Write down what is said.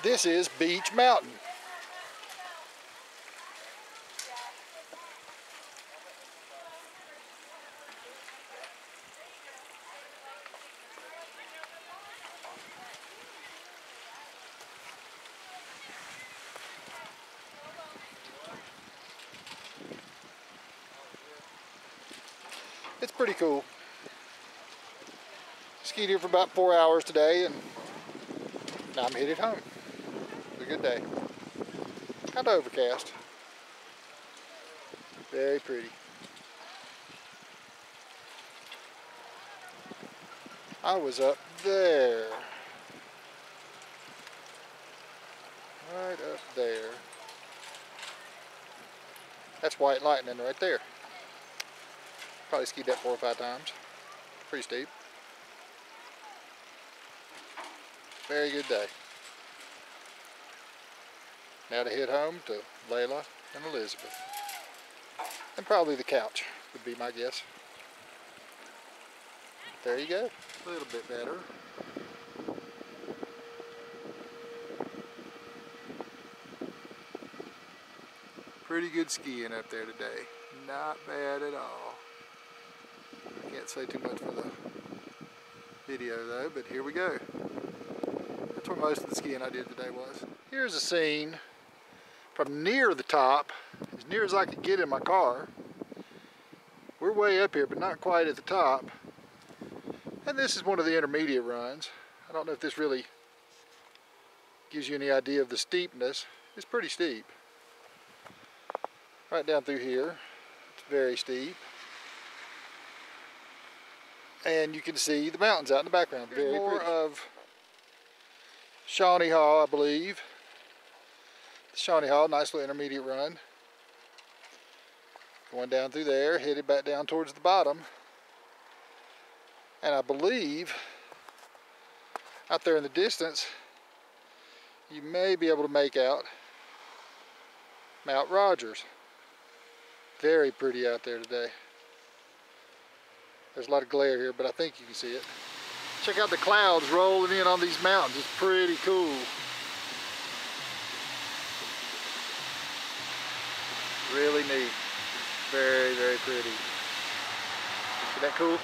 This is Beech Mountain. It's pretty cool. Skied here for about 4 hours today, and now I'm headed home. It's a good day. Kind of overcast. Very pretty. I was up there. Right up there. That's White Lightning right there. Probably skied that 4 or 5 times. Pretty steep. Very good day. Now to head home to Layla and Elizabeth. And probably the couch would be my guess. There you go. A little bit better. Pretty good skiing up there today. Not bad at all. Can't say too much for the video though, but here we go. That's where most of the skiing I did today was. Here's a scene from near the top, as near as I could get in my car. We're way up here, but not quite at the top. And this is one of the intermediate runs. I don't know if this really gives you any idea of the steepness. It's pretty steep. Right down through here, it's very steep. And you can see the mountains out in the background. Very more pretty. Of Shawnee Haugh, I believe. Shawnee Haugh, nice little intermediate run. Going down through there, headed back down towards the bottom. And I believe out there in the distance, you may be able to make out Mount Rogers. Very pretty out there today. There's a lot of glare here, but I think you can see it. Check out the clouds rolling in on these mountains. It's pretty cool. Really neat. Very, very pretty. Isn't that cool?